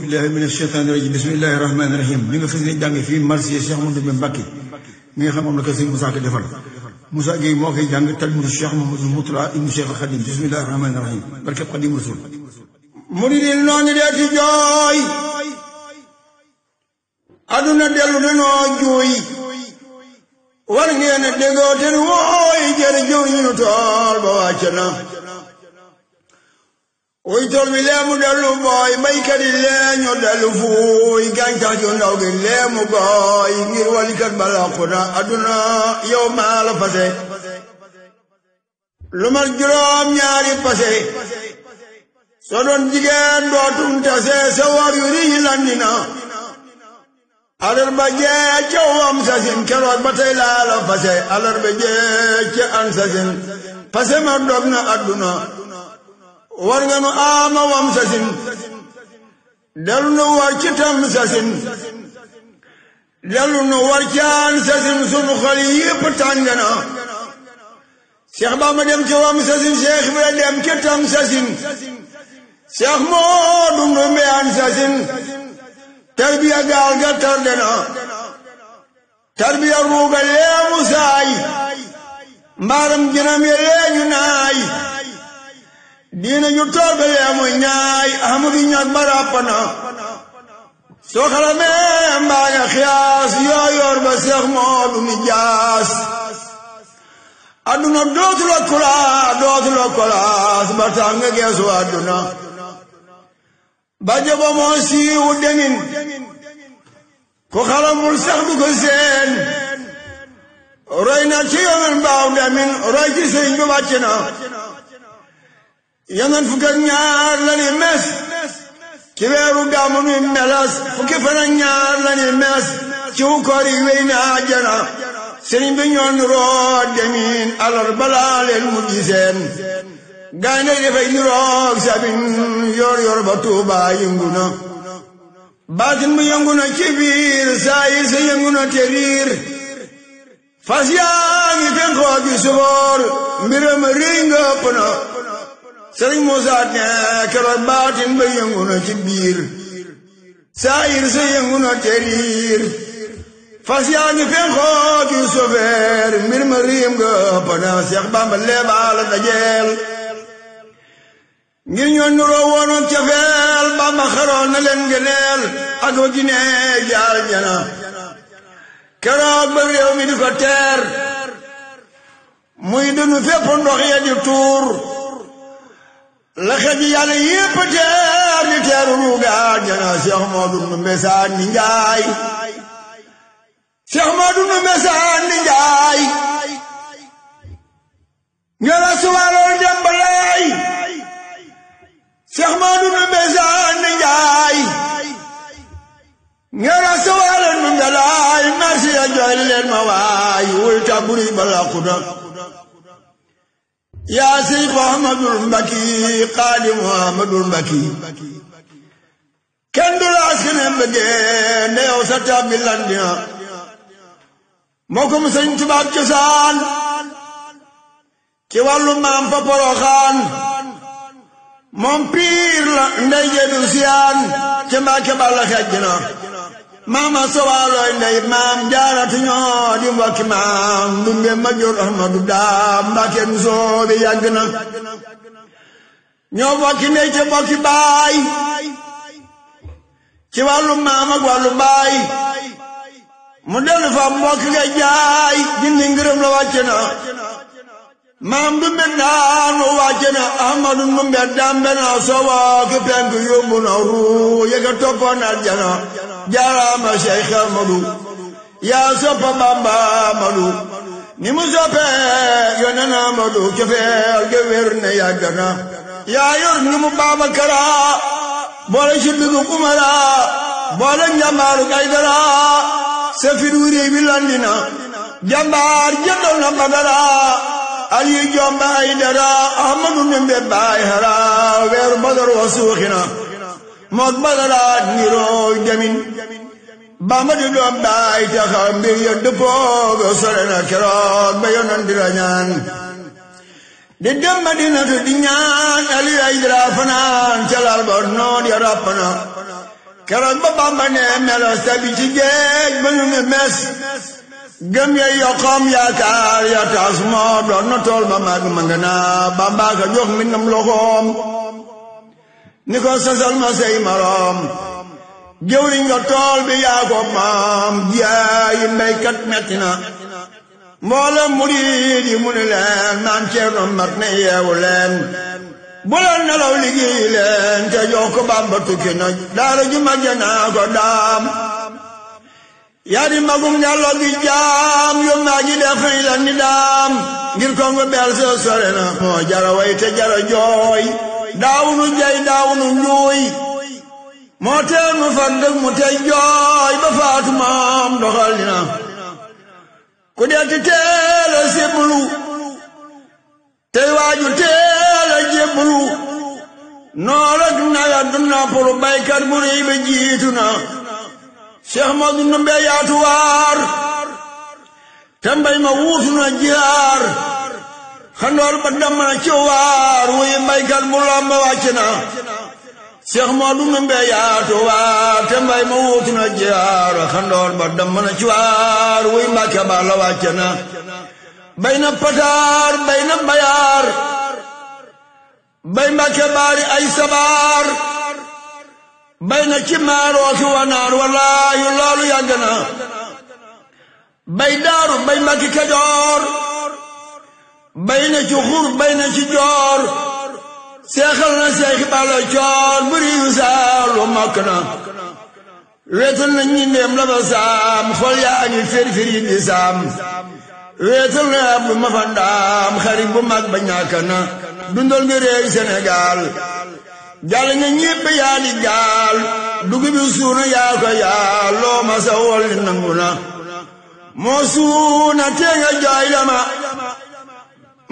billahi mina shaytaani rajim bismillahi rahmaani rahim li nga fas yéene jàng fii marché Cheikh Mouhamadou Mbacké mi nga xam moom la ko sëñ Moussa ko defal Moussa Gueye moo koy jàng talmidu Cheikh Mouhamadou Moutala ibnu Cheikh Khadim bismillahi rahmaani rahim barkeb Khadim Rasul muridin noonu dee ci jooy aduna dellu danoo juuy war ngeen a déggoo ten wooy jërëjëw ñu nu tool ba wàcc na wuy tool bi leemu dellu booy baykat yi leeñu dellu fuuy gàncax ju ndaw gi leemu gooy ngir walikat balaqu na aduna yow maa la fase lu mat juróom ñaari pase soo doon jigéen dootum tase sa war yu riñ landina alarba jee ca wam sasin keroog ba tey laa la fase alarba jee ca an sasin fase ma dog na adduna war nga nu ama wam sasin delu nu war ci tam sasin delu nu war ci an sasin sunu xol yépp tàng na Cheikh Bamba dem ci wam sasin Cheikh Ibra dem ci tam sasin Cheikh Moodu Ndumbe an sasin tarbiya gaal ga tarde na tarbiya ruuga leemu saay mbaaram jinam ye leeñu naay diina ñu tooga leemu ñaay ahmadu ñag barappana soo xalamee mbaa nga xiyaas yooyoor ba Seex Moodu mi jaas adduna dootu la kolaas ba tax nga geesu adduna ba jaba moo siiwu demin ku xalamul sax du ko seen roy na ci yomen baaw demin roy ci sëriñ bi wàcc na yomen fukk ak ñaar la ni mes ci weeru gàmmu nuy melas fukki fan ak ñaar la ni mes ci wu koor yi wéy na àjjana sëriñ bi ñoon roo demin alar balaa leen mu giseen gaynde dafay niroog sabin yor yor ba Tuuba yëngu na baatin bu yëngu na ci biir saayir sa yëngu na te riir fas yaa ngi fen xoogi suboor mbiram réy nga ëpp na Sëriñ Muusaa ne keroog baatin ba yëngu na ci biir saayir sa yëngu na te riir fas yaa ngi fen xoogi suboor mbiram réy nga ëpp na Seex Bamba leebaa la dajeel ngir ñoo nuroo woon cafeel Bamba xaroon na leen gëneel ak wa Gine jaal jana keroog ba réew mi di ko teer muy dunu fépp ndox ya di tuur la xeji yàlla yépp teer di teeru ruugaal jana Seex Moodu Ndumbe Saan ni Njaay Seex Moodu Ndumbe Saan ni Njaay ngela suwaaloon dem ba lay Seex Moodu Ndumbe Saan ni Njaay ngera sawala nu ngalaay marsi ya jooy leen ma waay wul taburi balaqu na yaa Seex Muhammadul Mbakki Xaadim Muhammadul Mbakki kenn du la askane bëggee ne yow sa tabbi landina moo ko mu Sëñ Tuubaa cosaan ci wàllu maam fa Poroxaan moom piir la ndey jeedu siyaan ca Mbàkke balla xejj na maama sowaalooy ndey maam jaaratu ñoo di mbokki maam Ndumbe ma jur Ahmadu daam Mbàkke nu soobe yàgg na ñoo bokki ndey ca bokki baay ci wàllu maam ak wàllu baay mu dellu fa mbokki nga jaay dindi ngërëm la wàcc na maam Ndumbe daanu wàcce na Ahmadu Ndumbe dambe na sowa ki penk yóbbu na ruu yega toppoon aljana jaaraama Cheikh Ahmadu yaa soppa Bamba Ahmadu ni mu soppe yonen Ahmadu cofeel ge wér ne yàgg na yaa yor ni mu Babakara boole ci bigu Umara boole njambaaru Aydara sa fit wu réy bi landina jambaar jëndal na Badara Aliyu Jomba Aydara Ahmadu Ndumbe baay hara weeru Badar wa suuxina mook Badara niroo demin Bamba di doom baay taxa mbir ya dëppoo sore na keroog ba yonan di rañaan di dem Madinatu di ñaan Aliyu Aydara fanaan ca lal ba noon ya ràpp na keroog ba Bamba ne melos tabi ci géej ba ñu ne mes gëm ya yokkoom yaakaar ya taas moo doon na tool ba mag ma nga naa Bamba ka jox mbindam loxoom ni ko sasal ma say maroom jëwriñ nga tool bi yaa ko maam jaayi mbéykat metti na mboolem murid yi mu ni leen naan Ceerno mat ne yeewu leen bu leen nelaw liggéey leen te jox ko Bamba tukki na daara ju mag ja naa ko daam yaa di magum ñàllo gi jaam yu maa ji def nañ la ni daam ngir ko nga bel sa sore na moo jara way te jara jooy daawunu jey daawunu njuuy moo teen mu far dëgg mu tey jooy ba faatu maam doxal dina ku deeti teel a sébbalu tey waaju teel a jébbalu noor ak nawet du nappalu baykat bu rëy ba jiitu na Cheikh Modou Ndumbe yaatu waar te mbay ma wuutu na jihaar xandoor ba damm na ci waar wuy baykat bu lomba wàcc na Cheikh Modou Ndumbe yaatu waar te mbay ma wuutu na jihaar xandoor ba damm na ci waar wuy Mbàkke ba la wàcc na bay na pataar bay na bayaar bay Mbàkke baari ay sabaar bay na ci maaroo ki wanaar walaayu loolu yàgg na bay daaru bay Mbàkke Kajoor bay na ci xur bay na ci joor seexal na seexi bala coor buri yu saalu mokk na weetal na ñi ndeem la ba saam xol yaa ngi fir-fir yi di saam weetal na abdu mafandaam xarit bu mag ba ñàkk na dundal nga réew Sénégal jàll nga ñépp yaa di gaal dugub bi suuna yaa ko yaa loo ma sa wol ni nangu na moo suuna tee nga jooy lama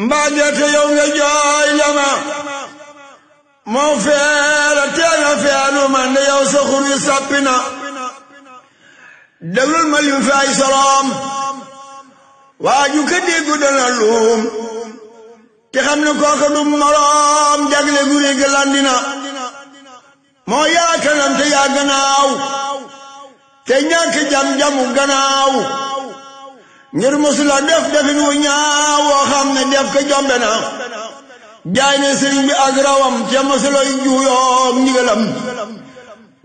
mbaa gerte yow nga jooy lama moo feera tee nga feelu man de yow sa xur wi soppi na déglul ma lim fi ay soloom waaju ka déggu dana luum te xam ne kooka du moroom jagle guri gi landina moo yaa kanam te yaa gannaaw te ñàkk jam-jamu gannaaw ngir musula def defin wu ñaaw woo xam ne def ko jombe na jaay ne sëriñ bi ak rawam te musula juuyoom ndigalam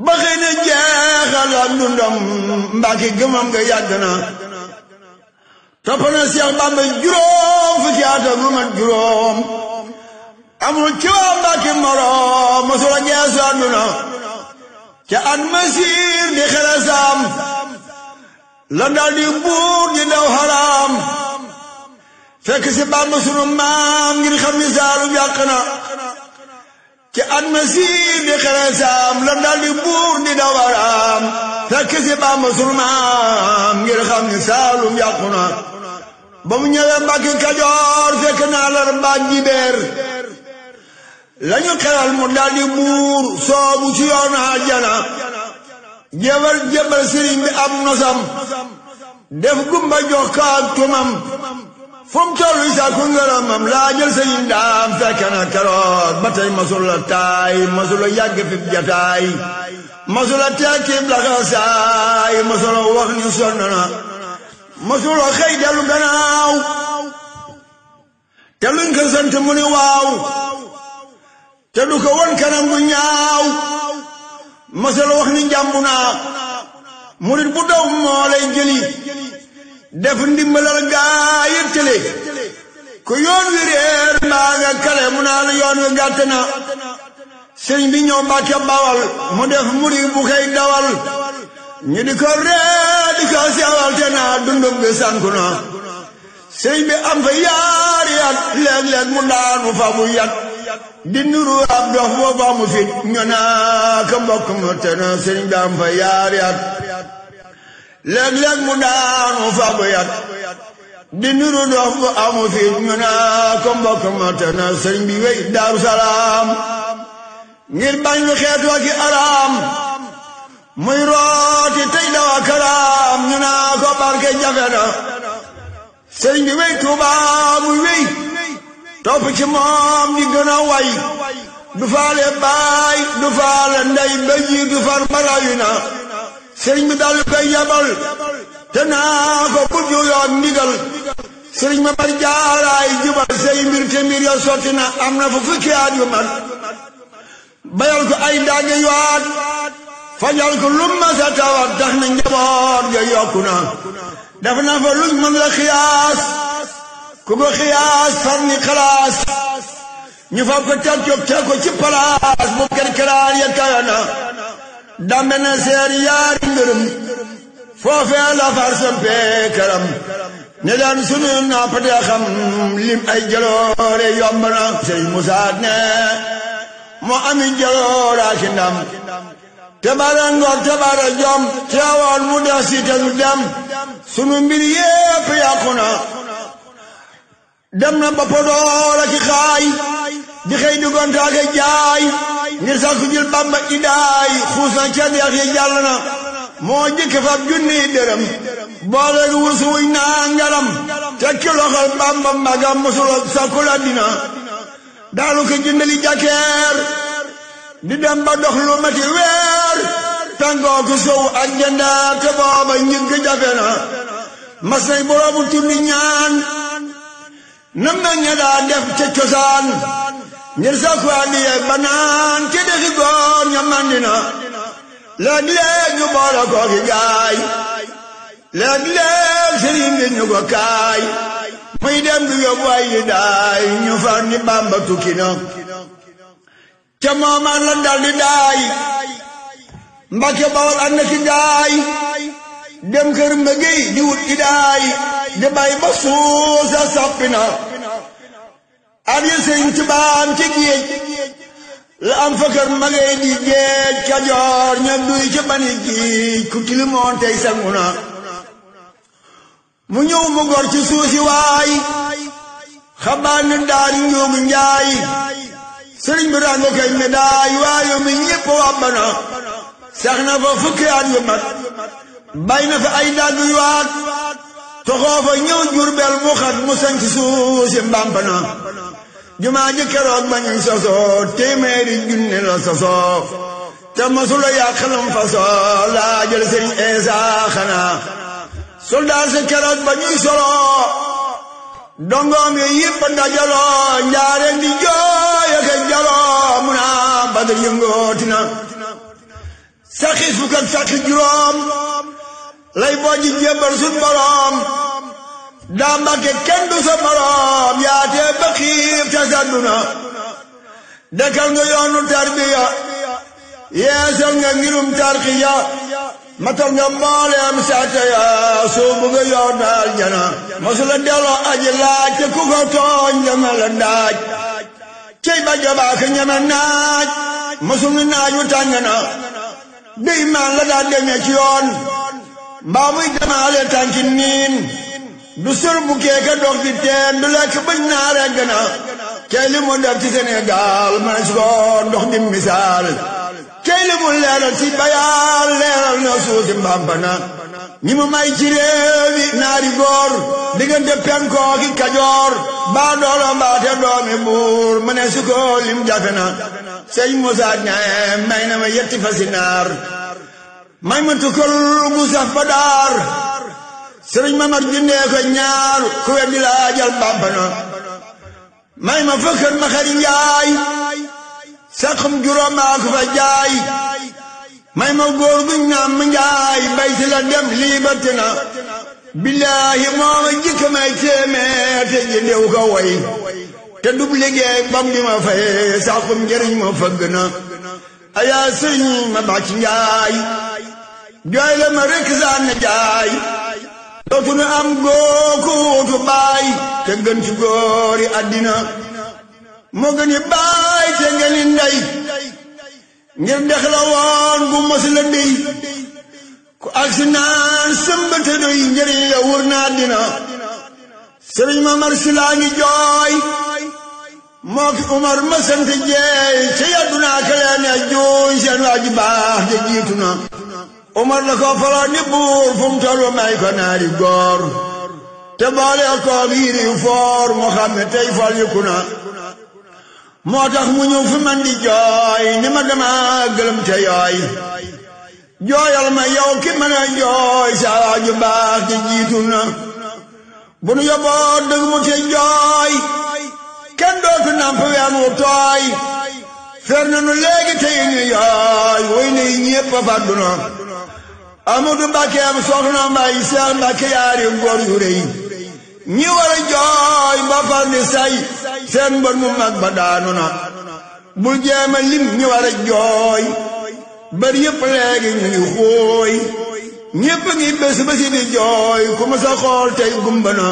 ba xëy ne jeexal ak dundam Mbàkke gëmam nga yàgg na topp na Seex Bamba juróom fukki at ak lu mat juróom amul ci waa Mbàkke moroom mosula geesu àdduna ca at masiir di xele saam la dal di buur di daw xaraam fekk si Bamba sunu maam ngir xam ni saalu yàq na ca at masiir di xele saam la dal di buur di daw xaraam fekk si Bamba sunu maam ngir xam ni saalu yàq na ba mu ñëwee Mbàkke Kajoor fekk naa lar baag jibeer lañu xelal mu daldi buur soobu ci yoonu àjjana jébal sëriñ bi am nosam def gumba jox ko ak tumam fu mu tollu sàkku ngërëmam laa jël sëriñ daam fekk na keroog ba tey masula taay masula yàgg fi jataay masula tekkiib laxasaay masula wax ni sonn na masula xëy dellu gannaaw te luñ ko sant mu ni waaw te du ko won kanam gu ñaaw masula wax ni njàmbu naa murit bu daw moo lay jëli def ndimbalal gaa yi tële ku yoon wi réer mbaa nga kale mu naa la yoon wi gàtt na sëriñ bi ñëw Mbàkke Bawal mu def murit bu koy dawal ñu di ko ree di ko sewal te naa dundum bi sanku na sëriñ bi am fa yaari at léeg-léeg mu daanu fa bu yat di nuru ab dox booba mu fit ñu naa ka mbokk ma te na sëriñ bi am fa yaari at léeg-léeg mu daanu fa bu yat di nuru dox bu amu fit ñu naa ka mbokk ma te na sëriñ bi wéy Daaru Salaam ngir bañ lu xeetoo ki araam muy rooti tey dawa karaam ñu naa ko barke jafe na sëriñ bi wéy Tuuba muy wéy topp ci moom di gën a way du faale baay du faale ndey ba jiitu far barayu na sëriñ bi dal koy yabal te naa ko bu juyoon ndigal sëriñ ma bar jaaraay jubal say mbir te mbir ya sotti na am na fu fukki at yu mat bayal ko ay dagge yuwaat fajal ko lu ma sa tawat tax na njaboot ga yokku na def na fa luñ mën la xiyaas ku ko xiyaas far ni xalaas ñu fab ko teg ko ci palaas bu kerkeraan ya kawe na dambe na seer yaari ngërëm foofee la far sampee këram ne leen sunu nappatee xam lim ay jaloore yomb na Sëriñ Musaa ne moo ami jaloora ki ndam te bare ngor te bare jom teewoon mu des si te du dem sunu mbir yépp yàqu na dem na ba Podor ak xaay di xëy di gontaake jaay ngir sax ku jël Bamba idaay xuus na ca deex yi jàll na moo jëkk fab junni dërëm boole gi wursu wuñ naa ngalam tekki loxol Bamba magam musula sakku la dina daanu ko jëndali jakeer di dem ba dox lu mati weer tàngoo ko sow ak jëndaar te booba njëgg jafe na mas nay boroomu turni ñaan nam na ña daa def ca cosaan ngir sakku addiye banaan ke dexi góor ña mandina léeg-léeg ñu boole kooki gaay léeg-léeg sëriñ bi ñu ko kaay muy dem du yóbbu ay yi daay ñu far ni Bamba tukki na ca moomaan la dal di daay Mbàkke Bawol ak na ki gaay dem kër mbëggey di wut i daay di bay ba suusa sappi na at yi sëriñ Tubaan ci géej la am fa kër magey di géej Kajoor ña duy ci bani géej ku tilimoon tey sangu na mu ñëw mu gor ci suusi waay xabaan ni daari njuugu njaay sëriñ bi rango koy médaay waayo mi ñépp wàbbana sax na fa fukki at yu mat bay na fa ay dagg yu waat toxoo fa ñëw Jurbel mu xat mu sañ ci suusi mbampana jumaa ji keroog ba ñuy sosoo téeméeri junne la sosoo te masula yaa xalam fasoo laa jël sëriñ Eesa xanaa soldaar si keroog ba ñuy soloo dongoom yi yëpp dajaloo njaareen di jooy ak jaloo mu naa Badar yëngooti na saxis fukk ak saxi juróom lay bojji jébbal sun boroom daa Mbàkke kenn du sa boroom yaatee ba xiif te sadduna dekkal nga yoonu tarbiya yeesal nga ngirum tarxiya matal nga mbooleem saate ya soobu nga yoonu aljana masula delloo aji laaj te ku ko tooñ danga la daaj cey ba jabaaka ñeme naaj masul ni naaj wu tàng na dey maan la daa demee ci yoon mbaa muy demaale tànki niin du sër bu keeka dox di teen du lekk bañ naa regg na kay li mu def ci Sénégal man si ko ndox di misaal kay li mu leeral ci bayaal leeral na suusi Mbampana ñi mu may ci réewi naari góor diggante Penkoo ki Kajoor baa doolo mbaate doomi buur ma ne si ko lim jafe na sëñ Musaa ñae may na ma yetti fasi naar may ma tukkal gu saf ba daar sëriñ Mamar jëndee ko ñaar ku weddi laajal Mbampana may ma fëkkër ma xari njaay saxum juróom maa ko fa jaay may ma góor guñ naam ma njaay bay si la dem liberté na billaahi mooma jikk may téeméer te jëndew ko way te dub liggéey bam di ma fay saxum njëriñ ma fëgg na ayaa sëriñ ma bàcc njaay jooy la ma rekk saan na jaay dootu nu am gooku wuutu baay te gën ci góori àddina moo gën i baay te ngeen i ndey ngir dex la woon bu mos la ndey ku agsi naan sëmbate doy njëriñ ya wur na àddina sëriñ Mamar Si laa ngi jooy moo ki Umar ma sant jeey ca yaddunaa ka leen a jooy seen waa ji baax ja jiitu na Umar la ko faloo ni buur fu mu tollu may ko naari góor te boole koog yiri foor moo xam ne tey fol yiku na moo tax mu ñëw fi man di jooy ni ma dama gëlëm te yooy jooyal ma yow ki mën a jooy sa waaju baax te jiitu na bu nu yóbboo dëgg mu te jooy kenn dootu namp ween wu tooy fer nanu léegi tey ñu yooy woy ne ñépp a fàddu na Amadou Mbacké am soxna Mbay Seex Mbacké yaari góor yu rëy ñi war a jooy ba far di say seen mbër mu mag ba daanu na bul jéema lim ñi war a jooy bër yëpp léegi ñu ngi xooy ñépp ngi bés bési di jooy ku ma sa xool tey gumba na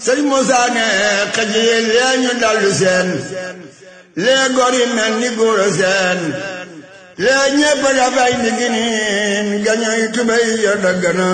sëñ Moussa ne xaj yi lee ñu dallu seen lee gor yi mel ni góor a seen lee ñépp dafay di giniin gañoy tubéy ya dagg na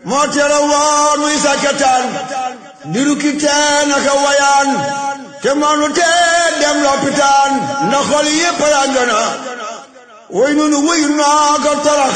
moo tere woon wi sakkataan diru ki teen aka wayaan te moonu tee dem lopitaan ndax xol yépp yàgg na woy nunu wuy noo ko torox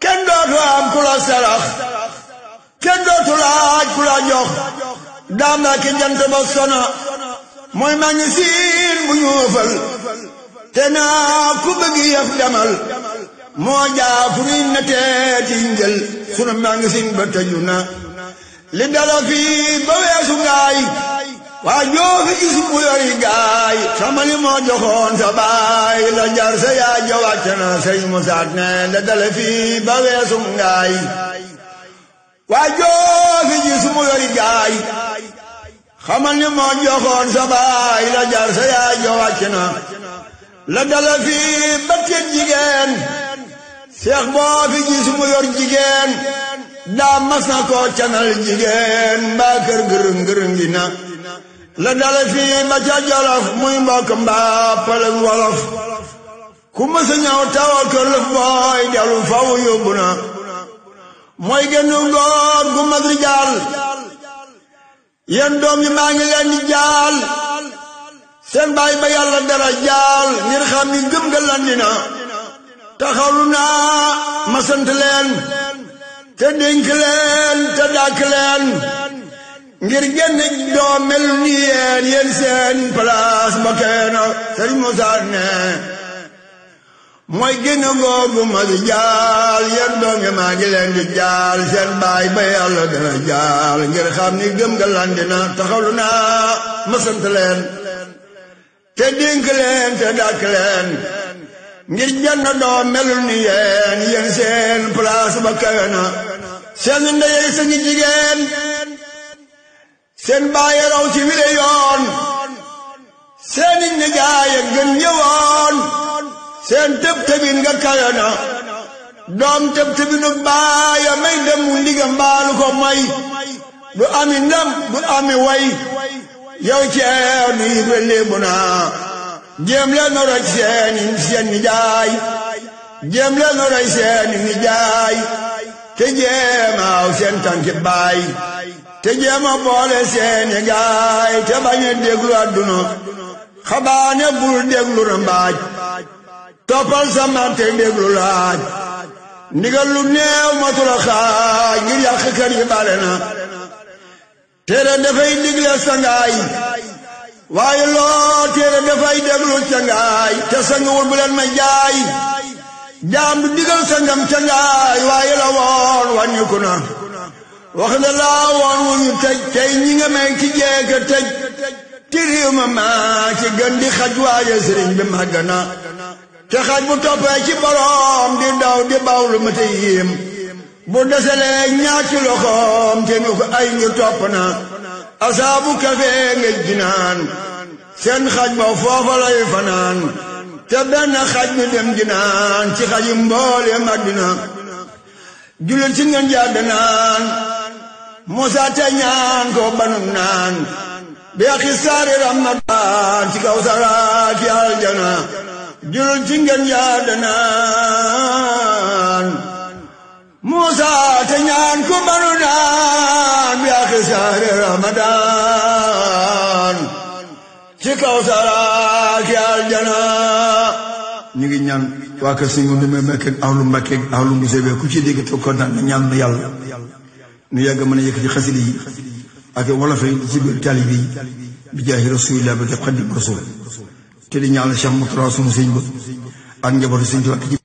kenn dootu am ku la sarax kenn dootu laaj ku la jox daama ki jant ba sona mooy maa ngi siin bu ñuufal te naa ku bëgg yëf demal moo jaafuriñ na teeti njël sunu maa ngi siin ba tëju na li dala fii ba weesu ngaay waa joofi gis mu yori gaay xamali moo joxoon sa baay la jar sa yaa jawàcc na sëñ Musaa ne la dala fii ba weesu ngaay waa joofi gis mu yori gaay xamal ni moo joxoon sa baay la jar sa yaa jawàcc na la dala fii ba tet jigéen seex boo fi gis mu yor jigéen daa mas na koo canal jigéen mbaa kër gërëm gi na la dala fii ba ca Jolof muy mbokk mbaa pëlëg wolof ku mësa ñëw tawal kër lëf booy delu faw yóbbu na mooy gennu góor gu mag rijaal yéen doom yi maa ngi leen di jaal seen baay ba yàlla dara jaal ngir xam ni gëm nga landina taxawlu naa ma sant leen te dénk leen te dàkk leen ngir génn doom mel ni yéen seen place ba keena Sëriñ Musaa ne mooy génn googu ma di jaal yéen doom yi maa ngi leen di jaal seen baay ba yàlla dara jaal ngir xam ni gëm nga landina taxawlu naa ma sant leen te dénk leen te dàkk leen ngir jenn doom melul ni yéen seen place ba kawe na seen ndeyey sañi jigéen seen bàyyi raw ci wile yoon seeni nijaay gën ñëwoon seen tëb tëbin nga kawe na doom tëb tëbinu baaya may dem mu ndigam mbaalu ko may du ami ndam du ami way yow ceew ni Ibra léebu naa jéem leen a roy seen nijaay jéem leen a roy seen nijaay te jéemaaw seen tànki baay te jéema boole seeni gaay te bañ a déglu àdduna xabaane bul déglu rambaaj toppal sama te déglu laaj ndigal lu néew matula xaaj ngir yàq kër yi bare na téere dafay digle sangaay waaye loo téere dafay déglu cangaay te sangawul bu leen ma jaay jaam du digal sangam cangaay waaye la woon wàññiku na wax na laa woon wu ñu tëj tey ñi nga may ci jeeka tëj ti réew ma maa ci gën di xaj waaye sëriñ bi màgg na te xaj bu toppee ci boroom di daw di bawlu ma te yéem bu deselee ñaati loxoom te ñu ko ay ngir topp na asaabu kafe nga jinaan seen xaj ba foofa lay fanaan te benn xaj bi dem jinaan ci xaji mboole Madina jullit ci ngeen jàdd naan Musaa te ñaan ko banum naan bi axi saari Ramadan ci kaw saraati aljana jullit ci ngeen jàdd naan Musaa te ñaan ko banum naan bi axi saari Ramadan ci kaw saraati aljana ñu ngi ñaan waa kër Sëñ Modou Mbacké ak ahlu Mbacké ak ahlu Mbusoobe ku ci dégg te kontaan na ñaan na yàlla nu yàgg mën a yëkkati xasida yi ak wolof yi ci biir taalibe yi bi jaahi Rasulillah ba Xaadimu Rasuul te di ñaanal Cheikh Mourtada sunu sëñ ba ak njabootu sëñ Tuubaa